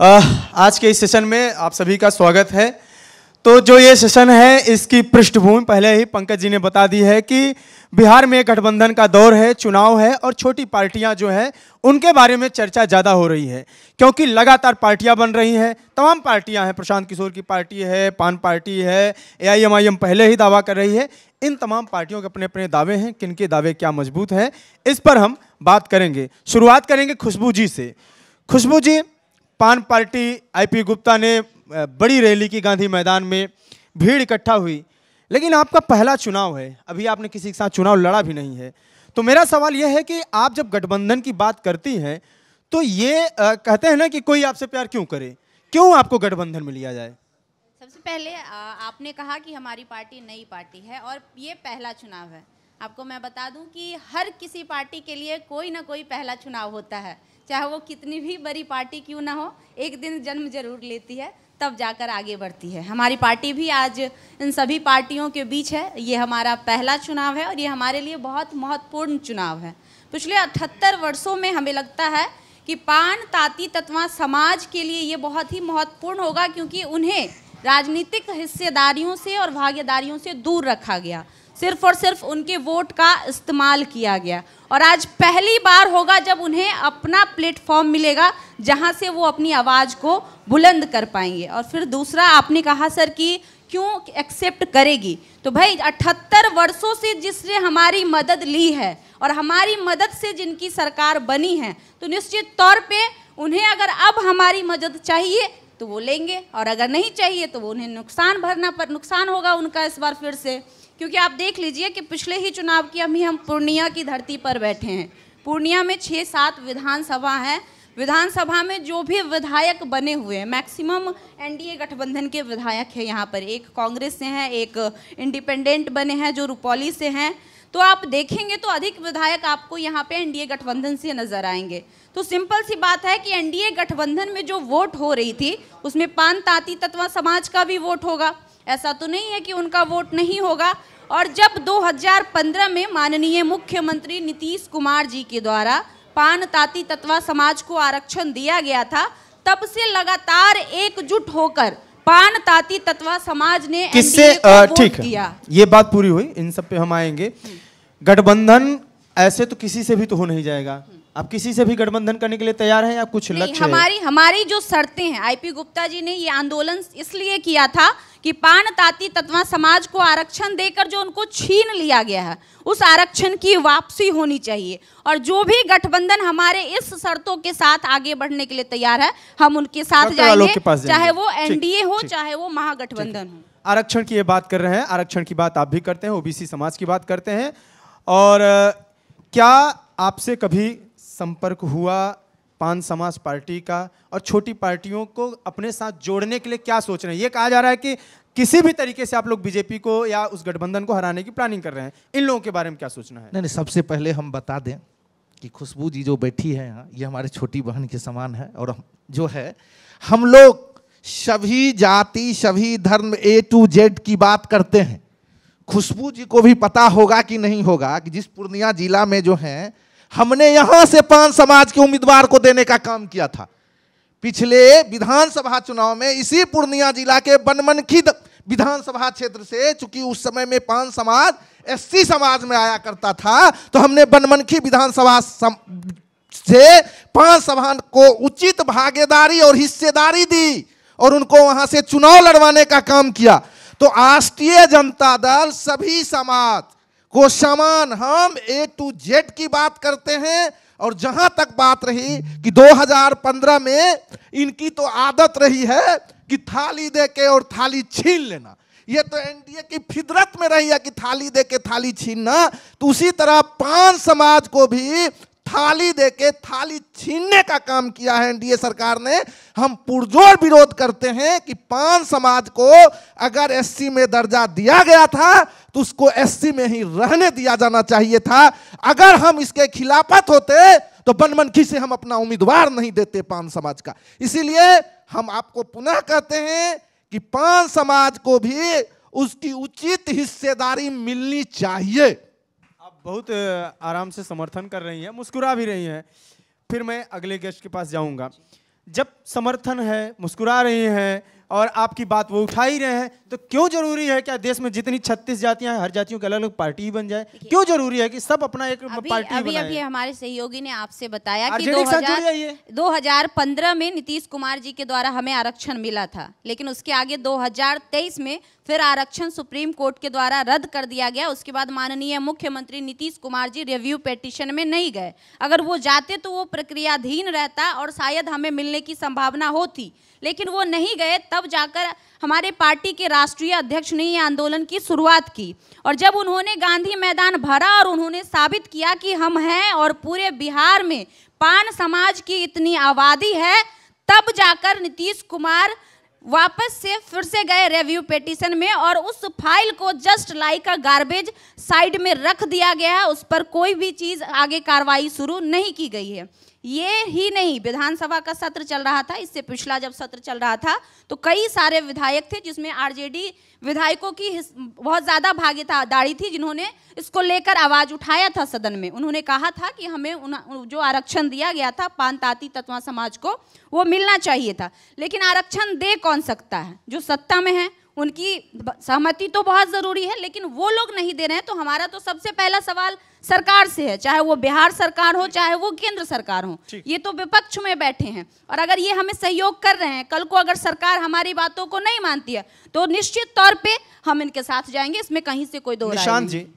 आज के इस सेशन में आप सभी का स्वागत है। तो जो ये सेशन है इसकी पृष्ठभूमि पहले ही पंकज जी ने बता दी है कि बिहार में गठबंधन का दौर है, चुनाव है और छोटी पार्टियां जो है उनके बारे में चर्चा ज़्यादा हो रही है क्योंकि लगातार पार्टियां बन रही हैं। तमाम पार्टियां हैं, प्रशांत किशोर की पार्टी है, पान पार्टी है, AIMIM पहले ही दावा कर रही है। इन तमाम पार्टियों के अपने अपने दावे हैं, किनके दावे क्या मजबूत है इस पर हम बात करेंगे। शुरुआत करेंगे खुशबू जी से। खुशबू जी, पान पार्टी IP गुप्ता ने बड़ी रैली की गांधी मैदान में, भीड़ इकट्ठा हुई, लेकिन आपका पहला चुनाव है, अभी आपने किसी के साथ चुनाव लड़ा भी नहीं है। तो मेरा सवाल यह है कि आप जब गठबंधन की बात करती हैं तो ये कहते हैं ना कि कोई आपसे प्यार क्यों करे, क्यों आपको गठबंधन में लिया जाए? सबसे पहले आपने कहा कि हमारी पार्टी नई पार्टी है और ये पहला चुनाव है। आपको मैं बता दूं कि हर किसी पार्टी के लिए कोई ना कोई पहला चुनाव होता है, चाहे वो कितनी भी बड़ी पार्टी क्यों ना हो, एक दिन जन्म जरूर लेती है, तब जाकर आगे बढ़ती है। हमारी पार्टी भी आज इन सभी पार्टियों के बीच है। ये हमारा पहला चुनाव है और ये हमारे लिए बहुत महत्वपूर्ण चुनाव है। पिछले 78 वर्षों में हमें लगता है कि पान ताती तत्वा समाज के लिए ये बहुत ही महत्वपूर्ण होगा, क्योंकि उन्हें राजनीतिक हिस्सेदारियों से और भागीदारियों से दूर रखा गया, सिर्फ और सिर्फ उनके वोट का इस्तेमाल किया गया। और आज पहली बार होगा जब उन्हें अपना प्लेटफॉर्म मिलेगा जहां से वो अपनी आवाज़ को बुलंद कर पाएंगे। और फिर दूसरा, आपने कहा सर कि क्यों एक्सेप्ट करेगी, तो भाई 78 वर्षों से जिसने हमारी मदद ली है और हमारी मदद से जिनकी सरकार बनी है, तो निश्चित तौर पे उन्हें अगर अब हमारी मदद चाहिए तो वो लेंगे, और अगर नहीं चाहिए तो वो उन्हें नुकसान होगा उनका इस बार फिर से। क्योंकि आप देख लीजिए कि पिछले ही चुनाव की अभी हम पूर्णिया की धरती पर बैठे हैं। पूर्णिया में 6-7 विधानसभा हैं। विधानसभा में जो भी विधायक बने हुए हैं, मैक्सिमम NDA गठबंधन के विधायक हैं यहाँ पर। एक कांग्रेस से हैं, एक इंडिपेंडेंट बने हैं जो रुपौली से हैं। तो आप देखेंगे तो अधिक विधायक आपको यहाँ पे NDA गठबंधन से नजर आएंगे। तो सिंपल सी बात है कि NDA गठबंधन में जो वोट हो रही थी उसमें पान ताती तत्वा समाज का भी वोट होगा, ऐसा तो नहीं है कि उनका वोट नहीं होगा। और जब 2015 में माननीय मुख्यमंत्री नीतीश कुमार जी के द्वारा पान ताती तत्वा समाज को आरक्षण दिया गया था, तब से लगातार एकजुट होकर पान ताती तत्वा समाज ने किससे ठीक है, ये बात पूरी हुई, इन सब पे हम आएंगे। गठबंधन ऐसे तो किसी से भी तो हो नहीं जाएगा। आप किसी से भी गठबंधन करने के लिए तैयार हैं या कुछ लक्ष्य है? हमारी जो शर्तें हैं, IP गुप्ता जी ने ये आंदोलन इसलिए किया था कि पान ताती तत्वा समाज को आरक्षण देकर जो उनको छीन लिया गया है, उस आरक्षण की वापसी होनी चाहिए। और जो भी गठबंधन हमारे इस शर्तों के साथ आगे बढ़ने के लिए तैयार है, हम उनके साथ जाएंगे, चाहे वो NDA हो चाहे वो महागठबंधन हो। आरक्षण की ये बात कर रहे हैं, आरक्षण की बात आप भी करते हैं, OBC समाज की बात करते हैं। और क्या आपसे कभी संपर्क हुआ पान समाज पार्टी का, और छोटी पार्टियों को अपने साथ जोड़ने के लिए क्या सोच रहे हैं? ये कहा जा रहा है कि किसी भी तरीके से आप लोग BJP को या उस गठबंधन को हराने की प्लानिंग कर रहे हैं। इन लोगों के बारे में क्या सोचना है? नहीं, सबसे पहले हम बता दें कि खुशबू जी जो बैठी है यहाँ, ये हमारी छोटी बहन के समान है। और जो है, हम लोग सभी जाति सभी धर्म A to Z की बात करते हैं। खुशबू जी को भी पता होगा कि नहीं होगा कि जिस पूर्णिया जिला में जो है, हमने यहां से पान समाज के उम्मीदवार को देने का काम किया था। पिछले विधानसभा चुनाव में इसी पूर्णिया जिला के बनमनखी विधानसभा क्षेत्र से, चूंकि उस समय में पान समाज SC समाज में आया करता था, तो हमने बनमनखी विधानसभा से पान समाज को उचित भागीदारी और हिस्सेदारी दी और उनको वहां से चुनाव लड़वाने का काम किया। तो राष्ट्रीय जनता दल सभी समाज को समान, हम A to Z की बात करते हैं। और जहां तक बात रही कि 2015 में इनकी तो आदत रही है कि थाली दे के और थाली छीन लेना, ये तो NDA की फितरत में रही है कि थाली दे के थाली छीनना। तो उसी तरह पान समाज को भी थाली दे के थाली छीनने का काम किया है NDA सरकार ने। हम पुरजोर विरोध करते हैं कि पान समाज को अगर SC में दर्जा दिया गया था तो उसको SC में ही रहने दिया जाना चाहिए था। अगर हम इसके खिलाफत होते तो बनमनखी से हम अपना उम्मीदवार नहीं देते पान समाज का। इसीलिए हम आपको पुनः कहते हैं कि पान समाज को भी उसकी उचित हिस्सेदारी मिलनी चाहिए। आप बहुत आराम से समर्थन कर रही हैं, मुस्कुरा भी रही हैं। फिर मैं अगले गेस्ट के पास जाऊंगा। जब समर्थन है, मुस्कुरा रही हैं और आपकी बात वो उठा ही रहे हैं, तो क्यों जरूरी है क्या देश में जितनी 36 जातियां हैं हर जातियों की अलग अलग पार्टी ही बन जाए? क्यों जरूरी है कि सब अपना एक पार्टी अभी बनाए? अभी हमारे सहयोगी ने आपसे बताया कि आरजेडी के साथ जुड़ जाइए। 2015 में नीतीश कुमार जी के द्वारा हमें आरक्षण मिला था, लेकिन उसके आगे 2023 में फिर आरक्षण सुप्रीम कोर्ट के द्वारा रद्द कर दिया गया। उसके बाद माननीय मुख्यमंत्री नीतीश कुमार जी रिव्यू पिटीशन में नहीं गए। अगर वो जाते तो वो प्रक्रियाधीन रहता और शायद हमें मिलने की संभावना होती, लेकिन वो नहीं गए। तब जाकर हमारे पार्टी के राष्ट्रीय अध्यक्ष ने ये आंदोलन की शुरुआत की, और जब उन्होंने गांधी मैदान भरा और उन्होंने साबित किया कि हम हैं और पूरे बिहार में पान समाज की इतनी आबादी है, तब जाकर नीतीश कुमार वापस से फिर से गए रिव्यू पिटीशन में, और उस फाइल को जस्ट लाइक अ गार्बेज साइड में रख दिया गया है। उस पर कोई भी चीज़ आगे कार्रवाई शुरू नहीं की गई है। ये ही नहीं, विधानसभा का सत्र चल रहा था, इससे पिछला जब सत्र चल रहा था तो कई सारे विधायक थे जिसमें आरजेडी विधायकों की बहुत ज़्यादा भागीदारी थी, जिन्होंने इसको लेकर आवाज़ उठाया था सदन में। उन्होंने कहा था कि हमें जो आरक्षण दिया गया था पान ताती तत्वा समाज को, वो मिलना चाहिए था। लेकिन आरक्षण दे कौन सकता है? जो सत्ता में है उनकी सहमति तो बहुत ज़रूरी है, लेकिन वो लोग नहीं दे रहे हैं। तो हमारा तो सबसे पहला सवाल सरकार से है, चाहे वो बिहार सरकार हो चाहे वो केंद्र सरकार हो, ये तो विपक्ष में बैठे हैं। और अगर ये हमें सहयोग कर रहे हैं, कल को अगर सरकार हमारी बातों को नहीं मानती है तो निश्चित तौर पे हम इनके साथ जाएंगे, इसमें कहीं से कोई दो राय निशांत नहीं। जी,